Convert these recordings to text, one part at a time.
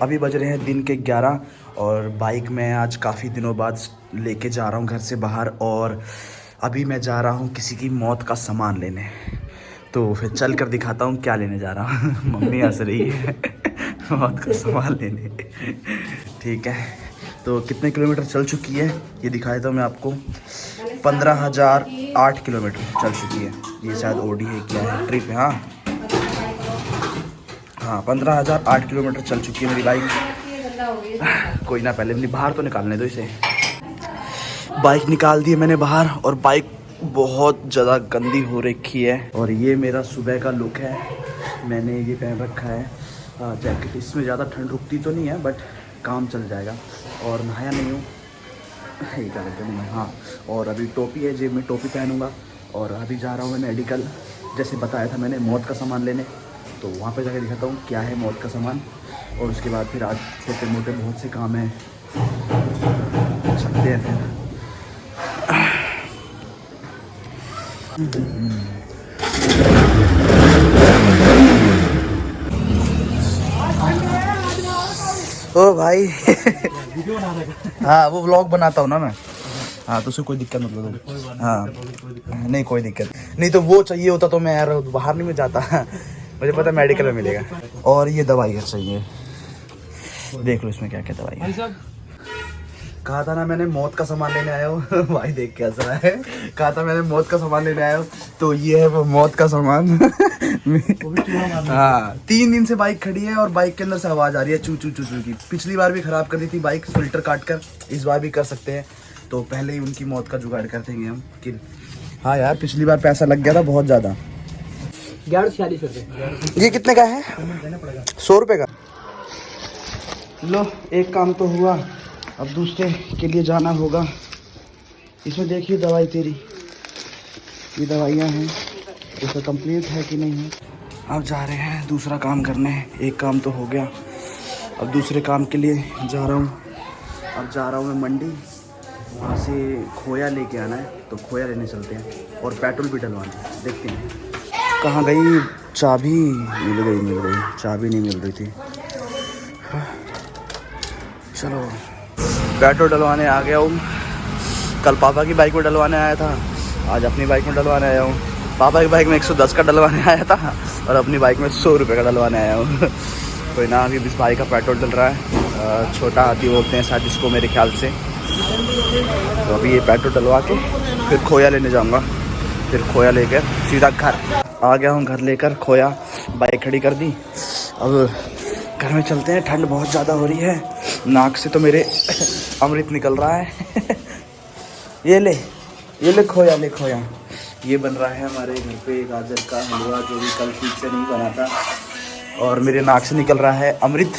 अभी बज रहे हैं दिन के 11 और बाइक मैं आज काफ़ी दिनों बाद लेके जा रहा हूँ घर से बाहर। और अभी मैं जा रहा हूँ किसी की मौत का सामान लेने। तो फिर चल कर दिखाता हूँ क्या लेने जा रहा हूँ। मम्मी हंस रही है मौत का सामान लेने। ठीक है, तो कितने किलोमीटर चल चुकी है ये दिखा देता हूँ मैं आपको। 15,008 किलोमीटर चल चुकी है। ये शायद ओडी है, क्या है, ट्रिप है। हाँ 15,008 किलोमीटर चल चुकी है मेरी बाइक। कोई ना, पहले अपनी बाहर तो निकालने दो इसे। बाइक निकाल दी है मैंने बाहर और बाइक बहुत ज़्यादा गंदी हो रखी है। और ये मेरा सुबह का लुक है। मैंने ये पहन रखा है जैकेट। इसमें ज़्यादा ठंड रुकती तो नहीं है बट काम चल जाएगा। और नहाया नहीं हूँ, यही क्या कहते हैं मैं। हाँ, और अभी टोपी है, जेब में टोपी पहनूंगा। और अभी जा रहा हूँ मैं मेडिकल, जैसे बताया था मैंने, मौत का सामान लेने। तो वहाँ पे जाकर दिखाता हूँ क्या है मौत का सामान। और उसके बाद फिर आज छोटे मोटे बहुत से काम हैं, चलते हैं फिर। ओ भाई हाँ, वो व्लॉग बनाता हूँ ना मैं। हाँ, तो उससे कोई दिक्कत मतलब। हाँ नहीं, कोई दिक्कत नहीं। तो वो चाहिए होता तो मैं यार बाहर नहीं में जाता। मुझे पता मेडिकल में मिलेगा। और ये दवाई है चाहिए, देख लो इसमें क्या क्या दवाई है। कहा था ना मैंने मौत का सामान लेने आया हूँ। भाई देख के हंस रहा है। कहा था मैंने मौत का सामान लेने आया हूँ, तो ये है वो मौत का सामान। हाँ, 3 दिन से बाइक खड़ी है और बाइक के अंदर से आवाज़ आ रही है चू चू चू चू की। पिछली बार भी ख़राब कर दी थी बाइक फिल्टर काट कर, इस बार भी कर सकते हैं। तो पहले ही उनकी मौत का जुगाड़ कर देंगे हम कि। हाँ यार, पिछली बार पैसा लग गया था बहुत ज़्यादा। 1146 रुपये। ये कितने का है? 100 रुपये का। लो, एक काम तो हुआ, अब दूसरे के लिए जाना होगा। इसमें देखिए दवाई तेरी, ये दवाइयाँ हैं, इसका कंप्लीट है कि नहीं है। अब जा रहे हैं दूसरा काम करने। एक काम तो हो गया, अब दूसरे काम के लिए जा रहा हूँ। अब जा रहा हूँ मैं मंडी, वहाँ से खोया लेके आना है, तो खोया लेने चलते हैं। और पेट्रोल भी डलवाना है, देखते हैं कहाँ गई चाबी। मिल गई, चाबी नहीं मिल रही थी। चलो, पेट्रोल डलवाने आ गया हूँ। कल पापा की बाइक में डलवाने आया था, आज अपनी बाइक में डलवाने आया हूँ। पापा की बाइक में 110 का डलवाने आया था और अपनी बाइक में 100 रुपये का डलवाने आया हूँ। कोई ना, अभी इस भाई का पेट्रोल डल रहा है। छोटा हाथी बोलते हैं शायद इसको मेरे ख्याल से। तो अभी ये पेट्रोल डलवा के फिर खोया लेने जाऊँगा। फिर खोया लेकर सीधा घर आ गया हूँ। घर लेकर खोया, बाइक खड़ी कर दी। अब घर में चलते हैं, ठंड बहुत ज़्यादा हो रही है। नाक से तो मेरे अमृत निकल रहा है। ये ले खोया, ले खोया। ये बन रहा है हमारे घर पे गाजर का हलवा, जो भी कल ठीक से नहीं बना था। और मेरे नाक से निकल रहा है अमृत।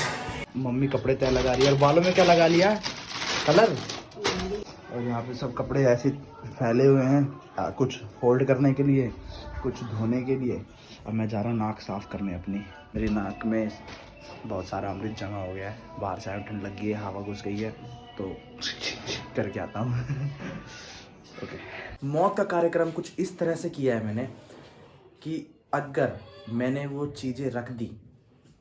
मम्मी कपड़े तय लगा रही है। और बालों में क्या लगा लिया? कलर। और यहाँ पे सब कपड़े ऐसे फैले हुए हैं, कुछ फोल्ड करने के लिए, कुछ धोने के लिए। अब मैं जा रहा हूँ नाक साफ़ करने अपनी। मेरी नाक में बहुत सारा अमृत जमा हो गया है। बाहर से ठंड लग गई है, हवा घुस गई है, तो करके आता हूँ। ओके। मौत का कार्यक्रम कुछ इस तरह से किया है मैंने कि अगर मैंने वो चीज़ें रख दी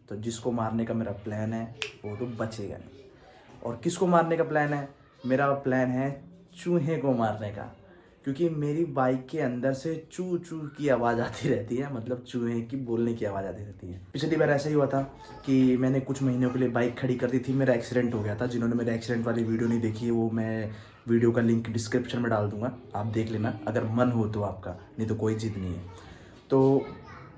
तो जिसको मारने का मेरा प्लान है वो तो बचेगा नहीं। और किसको मारने का प्लान है? मेरा प्लान है चूहे को मारने का, क्योंकि मेरी बाइक के अंदर से चू चू की आवाज़ आती रहती है, मतलब चूहे की बोलने की आवाज़ आती रहती है। पिछली बार ऐसा ही हुआ था कि मैंने कुछ महीनों के लिए बाइक खड़ी कर दी थी, मेरा एक्सीडेंट हो गया था। जिन्होंने मेरे एक्सीडेंट वाली वीडियो नहीं देखी है, वो मैं वीडियो का लिंक डिस्क्रिप्शन में डाल दूँगा, आप देख लेना अगर मन हो तो आपका, नहीं तो कोई जिद नहीं है। तो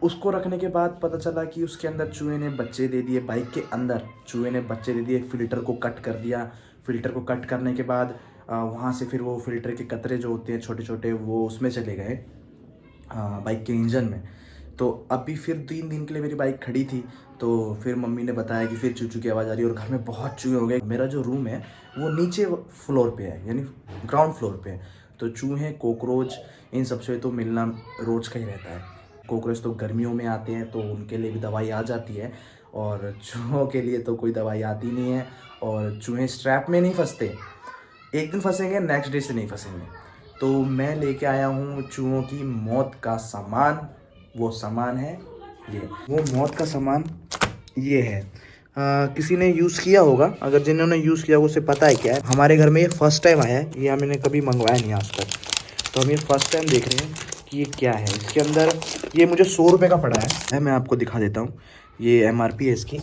उसको रखने के बाद पता चला कि उसके अंदर चूहे ने बच्चे दे दिए। बाइक के अंदर चूहे ने बच्चे दे दिए। फ़िल्टर को कट कर दिया। फ़िल्टर को कट करने के बाद वहाँ से फिर वो फ़िल्टर के कतरे जो होते हैं छोटे छोटे, वो उसमें चले गए बाइक के इंजन में। तो अभी फिर 3 दिन के लिए मेरी बाइक खड़ी थी। तो फिर मम्मी ने बताया कि फिर चूचू की आवाज़ आ रही है और घर में बहुत चूहे हो गए। मेरा जो रूम है वो नीचे फ्लोर पे है, यानी ग्राउंड फ्लोर पे है। तो चूहे, कॉकरोच, इन सबसे तो मिलना रोज़ का ही रहता है। कॉकरोच तो गर्मियों में आते हैं तो उनके लिए भी दवाई आ जाती है, और चूहों के लिए तो कोई दवाई आती नहीं है। और चूहे स्ट्रैप में नहीं फंसते, एक दिन फंसेंगे, नेक्स्ट डे से नहीं फंसेंगे। तो मैं लेके आया हूँ चूहों की मौत का सामान। वो सामान है ये, वो मौत का सामान ये है। किसी ने यूज़ किया होगा, अगर जिन्होंने यूज़ किया उसे पता है क्या है। हमारे घर में ये फर्स्ट टाइम आया है, ये हमने कभी मंगवाया नहीं आज तक, तो हम ये फर्स्ट टाइम देख रहे हैं कि ये क्या है। इसके अंदर ये मुझे 100 रुपये का पड़ा है, मैं आपको दिखा देता हूँ, ये MRP है इसकी।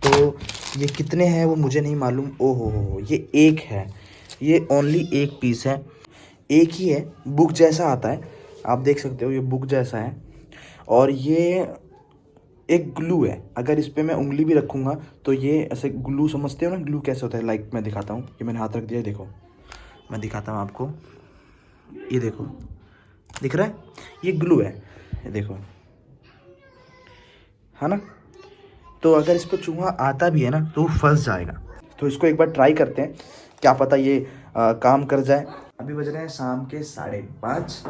तो ये कितने हैं वो मुझे नहीं मालूम। ओहो, ये एक है, ये ओनली एक पीस है, एक ही है, बुक जैसा आता है, आप देख सकते हो ये बुक जैसा है। और ये एक ग्लू है, अगर इस पर मैं उंगली भी रखूँगा तो ये ऐसे ग्लू, समझते हो ना ग्लू कैसे होता है। लाइक मैं दिखाता हूँ, ये मैंने हाथ रख दिया, देखो मैं दिखाता हूँ आपको, ये देखो दिख रहा है, ये ग्लू है, ये देखो, है ना। तो अगर इस पर चूहा आता भी है ना तो फंस जाएगा। तो इसको एक बार ट्राई करते हैं, क्या पता ये काम कर जाए। अभी बज रहे हैं शाम के 5:30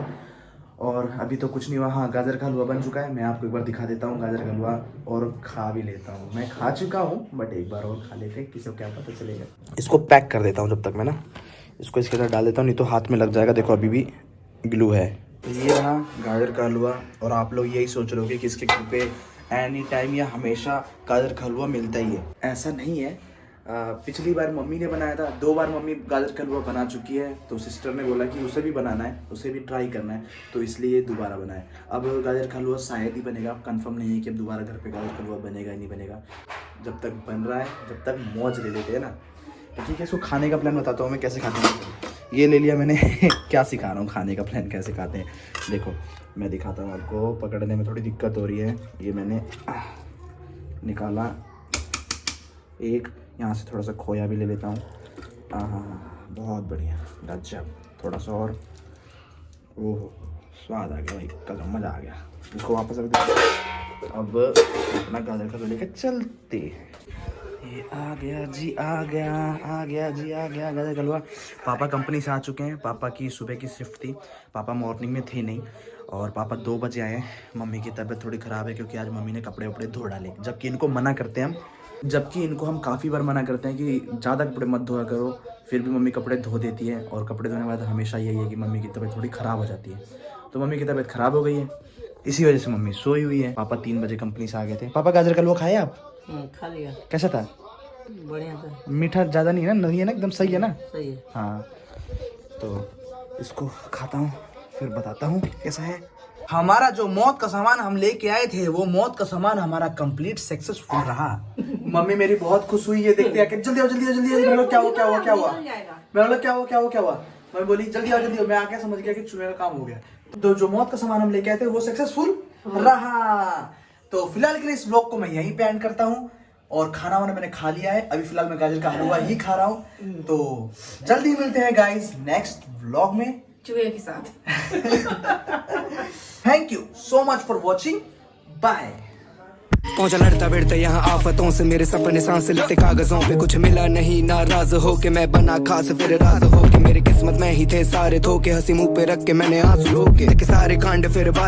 और अभी तो कुछ नहीं हुआ। हाँ, गाजर का हलवा बन चुका है, मैं आपको एक बार दिखा देता हूँ गाजर का हलवा, और खा भी लेता हूँ। मैं खा चुका हूँ बट एक बार और खा लेते हैं, किसी को क्या पता चलेगा। इसको पैक कर देता हूँ जब तक मैं ना, इसको इसके साथ डाल देता हूँ, नहीं तो हाथ में लग जाएगा। देखो अभी भी ग्लू है। तो ये रहा गाजर का हलवा, और आप लोग यही सोच रहे हो कि किसके घर पे एनी टाइम या हमेशा गाजर का हलवा मिलता ही है। ऐसा नहीं है, पिछली बार मम्मी ने बनाया था, 2 बार मम्मी गाजर का हलवा बना चुकी है, तो सिस्टर ने बोला कि उसे भी बनाना है, उसे भी ट्राई करना है, तो इसलिए दोबारा बनाया। अब गाजर का हलवा शायद ही बनेगा, कंफर्म नहीं है कि अब दोबारा घर पे गाजर का हलवा बनेगा ही नहीं बनेगा। जब तक बन रहा है, जब तक मौज ले लेते हैं ना। तो ठीक है, इसको खाने का प्लान बताता हूँ मैं कैसे खाते हैं। ये ले लिया मैंने क्या सिखा रहा हूँ, खाने का प्लान कैसे खाते हैं, देखो मैं दिखाता हूँ आपको। पकड़ने में थोड़ी दिक्कत हो रही है, ये मैंने निकाला एक, यहाँ से थोड़ा सा खोया भी ले लेता हूँ। हाँ, बहुत बढ़िया, गजब, थोड़ा सा और, ओह स्वाद आ गया भाई, कसम मज़ा आ गया। इसको वापस रख देते, अब अपना गाजर का लेकर चलते। ये आ गया जी, आ गया जी, आ गया गाजर का हलवा। पापा कंपनी से आ चुके हैं, पापा की सुबह की शिफ्ट थी, पापा मॉर्निंग में थे नहीं, और पापा 2 बजे आए हैं। मम्मी की तबीयत थोड़ी ख़राब है क्योंकि आज मम्मी ने कपड़े वपड़े धो डाले, जबकि इनको मना करते हैं हम, जबकि इनको हम काफ़ी बार मना करते हैं कि ज़्यादा कपड़े मत धोया करो, फिर भी मम्मी कपड़े धो देती है। और कपड़े धोने के बाद हमेशा यही है कि मम्मी की तबीयत थोड़ी ख़राब हो जाती है, तो मम्मी की तबीयत ख़राब हो गई है, इसी वजह से मम्मी सोई हुई है। पापा 3 बजे कंपनी से आ गए थे। पापा गाजर का हलवा खाए आप? खा लिया। कैसा था? बढ़िया था। मीठा ज़्यादा नहीं है ना, नहीं है ना, एकदम सही है ना? सही है। हाँ, तो इसको खाता हूँ फिर बताता हूँ कैसा है। हमारा जो मौत का सामान हम लेके आए थे, वो मौत का सामान हमारा कंप्लीट सक्सेसफुल रहा। मम्मी मेरी बहुत खुश हुई है, देखते आके जल्दी आओ जल्दी आओ जल्दी आओ। मैं बोला क्या हुआ क्या हुआ क्या हुआ, मैं बोला क्या हुआ क्या हुआ क्या हुआ, मैं बोली जल्दी आओ जल्दी आओ। मैं आके समझ गया कि चूहे का काम हो गया। तो जो मौत का सामान हम लेके आए थे वो सक्सेसफुल रहा। तो फिलहाल के लिए इस व्लॉग को मैं यहीं पे एंड करता हूँ, और खाना वाना मैंने खा लिया है, अभी फिलहाल मैं गाजर का हलवा ही खा रहा हूँ। तो जल्दी मिलते हैं गाइस नेक्स्ट व्लॉग में चूहे के साथ। Thank you so much for watching, bye. पहुंचा लड़ता भिड़ता यहाँ आफतों से, मेरे सपने सांस लेते कागजों पे, कुछ मिला नहीं, नाराज हो के मैं बना खास, फिर राज हो के मेरी किस्मत में ही थे सारे धोखे, हंसी मुंह पे रख के मैंने आंसू रोके, सारे कांड फिर बात